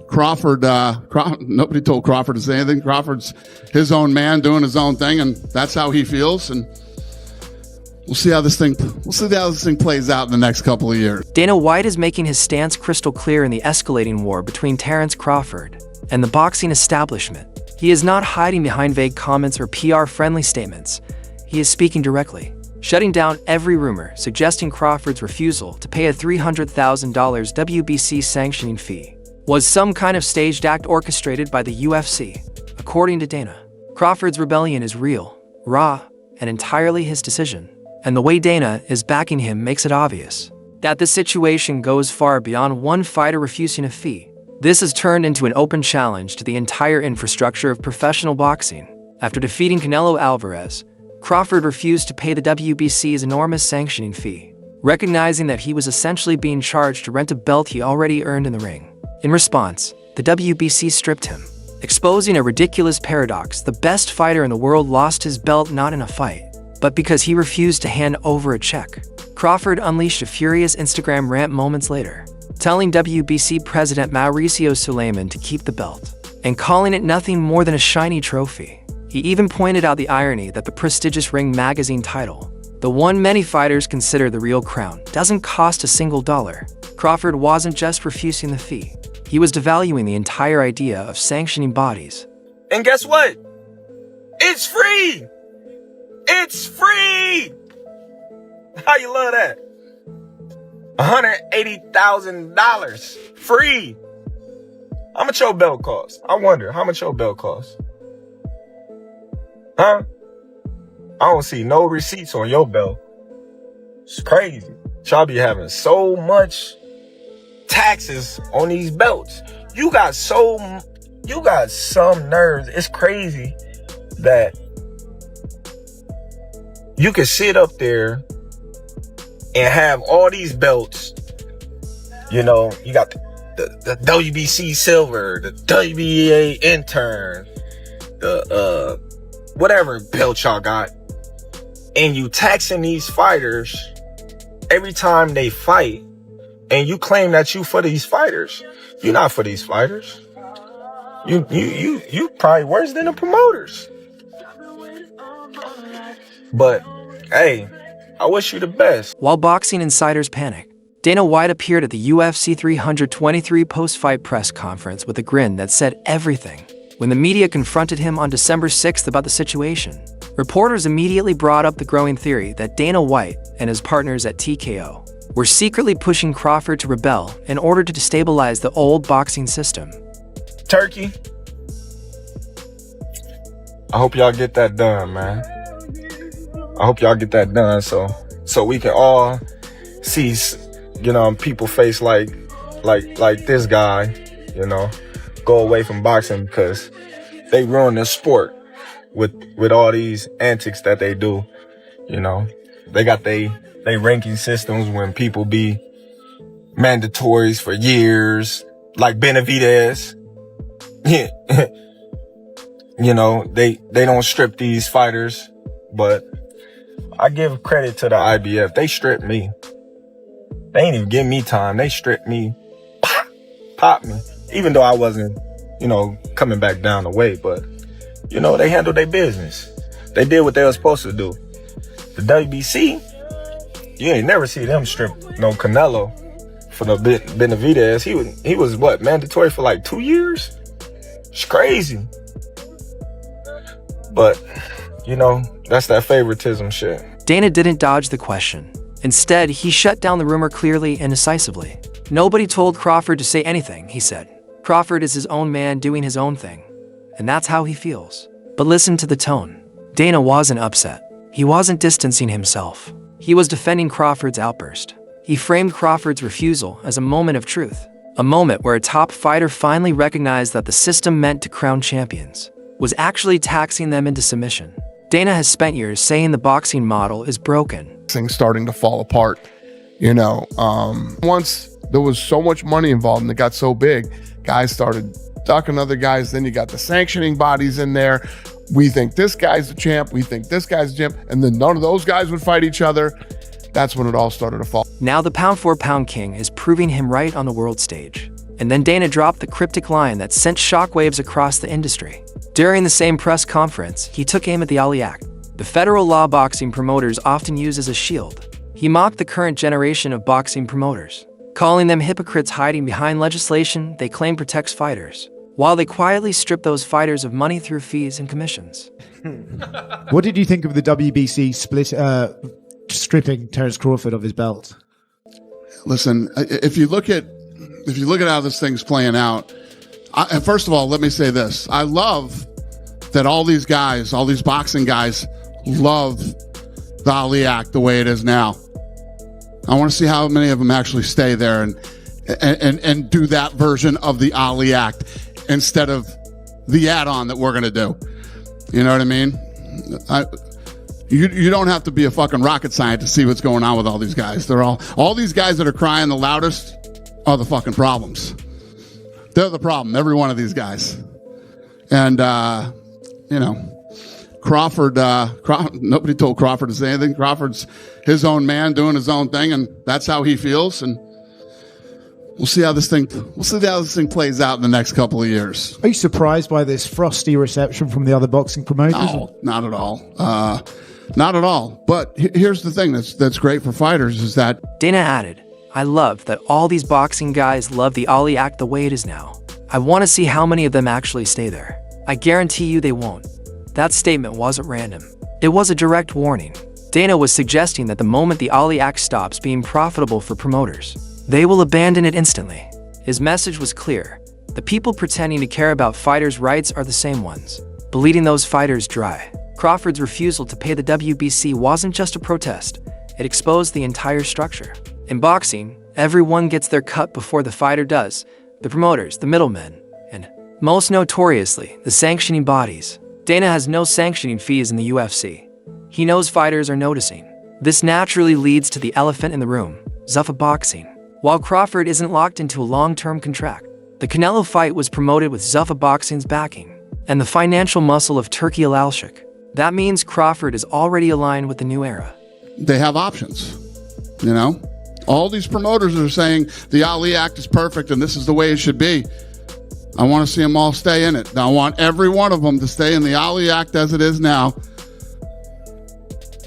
Crawford, nobody told Crawford to say anything. Crawford's his own man doing his own thing, and that's how he feels. And we'll see how this thing plays out in the next couple of years. Dana White is making his stance crystal clear in the escalating war between Terence Crawford and the boxing establishment. He is not hiding behind vague comments or PR-friendly statements. He is speaking directly, shutting down every rumor suggesting Crawford's refusal to pay a $300,000 WBC sanctioning fee was some kind of staged act orchestrated by the UFC. According to Dana, Crawford's rebellion is real, raw, and entirely his decision. And the way Dana is backing him makes it obvious that this situation goes far beyond one fighter refusing a fee. This has turned into an open challenge to the entire infrastructure of professional boxing. After defeating Canelo Alvarez, Crawford refused to pay the WBC's enormous sanctioning fee, recognizing that he was essentially being charged to rent a belt he already earned in the ring. In response, the WBC stripped him, exposing a ridiculous paradox. The best fighter in the world lost his belt not in a fight, but because he refused to hand over a check. Crawford unleashed a furious Instagram rant moments later, telling WBC President Mauricio Suleiman to keep the belt, and calling it nothing more than a shiny trophy. He even pointed out the irony that the prestigious Ring magazine title, the one many fighters consider the real crown, doesn't cost a single dollar. Crawford wasn't just refusing the fee, he was devaluing the entire idea of sanctioning bodies. And guess what? It's free! It's free! How you love that? $180,000 free. How much your belt cost? I wonder, how much your belt cost? Huh? I don't see no receipts on your belt. It's crazy. Y'all be having so much taxes on these belts. You got some nerves. It's crazy that you can sit up there and have all these belts. You know, you got the WBC silver, the WBA intern, the whatever belt y'all got, and you taxing these fighters every time they fight, and you claim that you for these fighters. You're not for these fighters. You probably worse than the promoters. But hey, I wish you the best. While boxing insiders panic, Dana White appeared at the UFC 323 post-fight press conference with a grin that said everything. When the media confronted him on December 6th about the situation, reporters immediately brought up the growing theory that Dana White and his partners at TKO were secretly pushing Crawford to rebel in order to destabilize the old boxing system. Turkey, I hope y'all get that done, man. I hope y'all get that done so we can all see, you know, people face like this guy, you know, go away from boxing because they ruin the sport with all these antics that they do. You know, they got they ranking systems when people be mandatories for years, like Benavidez. You know, they don't strip these fighters, but I give credit to the IBF. They stripped me. They ain't even give me time. They stripped me, pop me, even though I wasn't, you know, coming back down the weight, but you know, they handled their business. They did what they were supposed to do. The WBC, you ain't never see them strip no Canelo for the Benavidez. He was what, mandatory for like 2 years? It's crazy. But, you know, that's that favoritism shit. Dana didn't dodge the question. Instead, he shut down the rumor clearly and decisively. Nobody told Crawford to say anything, he said. Crawford is his own man doing his own thing, and that's how he feels. But listen to the tone. Dana wasn't upset. He wasn't distancing himself. He was defending Crawford's outburst. He framed Crawford's refusal as a moment of truth, a moment where a top fighter finally recognized that the system meant to crown champions was actually taxing them into submission. Dana has spent years saying the boxing model is broken. Things starting to fall apart. You know, once there was so much money involved and it got so big, guys started ducking other guys. Then you got the sanctioning bodies in there. We think this guy's the champ. We think this guy's the champ. And then none of those guys would fight each other. That's when it all started to fall. Now the pound-for-pound king is proving him right on the world stage. And then Dana dropped the cryptic line that sent shockwaves across the industry. During the same press conference, he took aim at the Ali Act, the federal law boxing promoters often use as a shield. He mocked the current generation of boxing promoters, calling them hypocrites hiding behind legislation they claim protects fighters, while they quietly strip those fighters of money through fees and commissions. What did you think of the WBC stripping Terence Crawford of his belt? Listen, if you look at how this thing's playing out, first of all, let me say this. I love that all these boxing guys love the Ali Act the way it is now. I want to see how many of them actually stay there and do that version of the Ali Act instead of the add-on that we're going to do. You know what I mean? You don't have to be a fucking rocket scientist to see what's going on with all these guys. All these guys that are crying the loudest are the fucking problems. They're the problem, every one of these guys. And, Crawford, nobody told Crawford to say anything. Crawford's his own man doing his own thing, and that's how he feels. And we'll see how this thing plays out in the next couple of years. Are you surprised by this frosty reception from the other boxing promoters? No, not at all. Not at all. But here's the thing that's great for fighters is that Dana added, "I love that all these boxing guys love the Ali Act the way it is now. I want to see how many of them actually stay there. I guarantee you they won't." That statement wasn't random. It was a direct warning. Dana was suggesting that the moment the Ali Act stops being profitable for promoters, they will abandon it instantly. His message was clear. The people pretending to care about fighters' rights are the same ones, bleeding those fighters dry. Crawford's refusal to pay the WBC wasn't just a protest. It exposed the entire structure. In boxing, everyone gets their cut before the fighter does. The promoters, the middlemen, and most notoriously, the sanctioning bodies. Dana has no sanctioning fees in the UFC. He knows fighters are noticing. This naturally leads to the elephant in the room, Zuffa boxing. While Crawford isn't locked into a long-term contract, the Canelo fight was promoted with Zuffa boxing's backing and the financial muscle of Turki Al-Sheikh. That means Crawford is already aligned with the new era. They have options, All these promoters are saying the Ali Act is perfect and this is the way it should be. I want to see them all stay in it. I want every one of them to stay in the Ali Act as it is now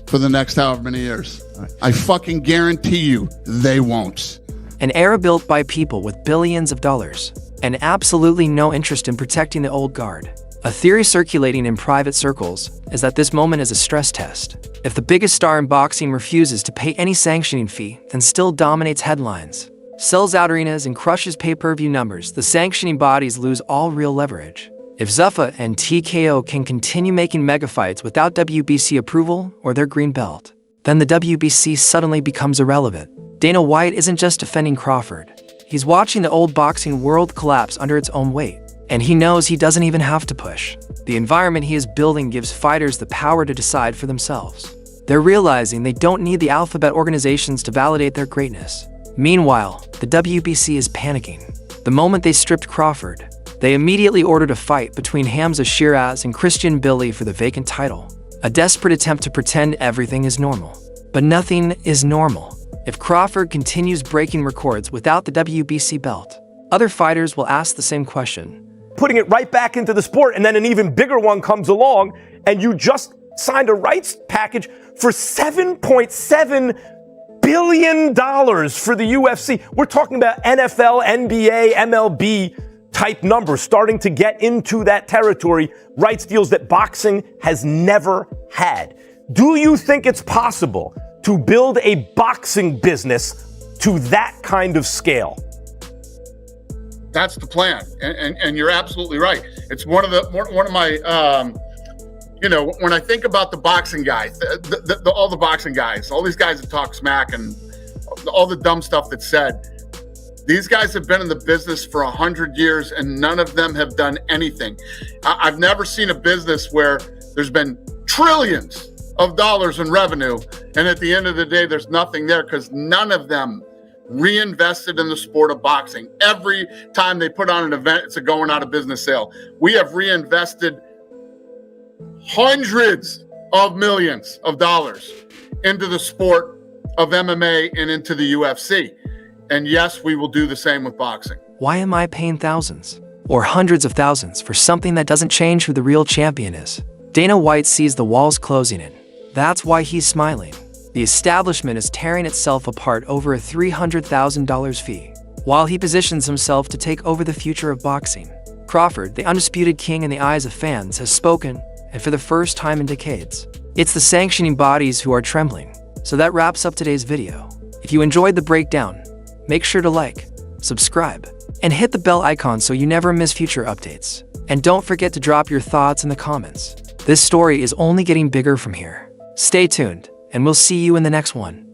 for the next however many years. I fucking guarantee you they won't. An era built by people with billions of dollars and absolutely no interest in protecting the old guard. A theory circulating in private circles is that this moment is a stress test. If the biggest star in boxing refuses to pay any sanctioning fee, then still dominates headlines, sells out arenas, and crushes pay-per-view numbers, the sanctioning bodies lose all real leverage. If Zuffa and TKO can continue making mega fights without WBC approval or their green belt, then the WBC suddenly becomes irrelevant. Dana White isn't just defending Crawford. He's watching the old boxing world collapse under its own weight, and he knows he doesn't even have to push. The environment he is building gives fighters the power to decide for themselves. They're realizing they don't need the alphabet organizations to validate their greatness. Meanwhile, the WBC is panicking. The moment they stripped Crawford, they immediately ordered a fight between Hamza Shiraz and Christian Billy for the vacant title. A desperate attempt to pretend everything is normal. But nothing is normal. If Crawford continues breaking records without the WBC belt, other fighters will ask the same question. Putting it right back into the sport, and then an even bigger one comes along, and you just signed a rights package for $7.7 billion for the UFC. We're talking about NFL, NBA, MLB type numbers, starting to get into that territory, rights deals that boxing has never had. Do you think it's possible to build a boxing business to that kind of scale? That's the plan, and you're absolutely right. It's one of my, when I think about the boxing guys, all the boxing guys, all these guys that talk smack and all the dumb stuff that's said, these guys have been in the business for 100 years and none of them have done anything. I've never seen a business where there's been trillions of dollars in revenue, and at the end of the day, there's nothing there because none of them reinvested in the sport of boxing. Every time they put on an event, it's a going out of business sale. We have reinvested hundreds of millions of dollars into the sport of MMA and into the UFC. And yes, we will do the same with boxing. Why am I paying thousands or hundreds of thousands for something that doesn't change who the real champion is? Dana White sees the walls closing in. That's why he's smiling. The establishment is tearing itself apart over a $300,000 fee, while he positions himself to take over the future of boxing. Crawford, the undisputed king in the eyes of fans, has spoken, and for the first time in decades. It's the sanctioning bodies who are trembling. So that wraps up today's video. If you enjoyed the breakdown, make sure to like, subscribe, and hit the bell icon so you never miss future updates. And don't forget to drop your thoughts in the comments. This story is only getting bigger from here. Stay tuned, and we'll see you in the next one.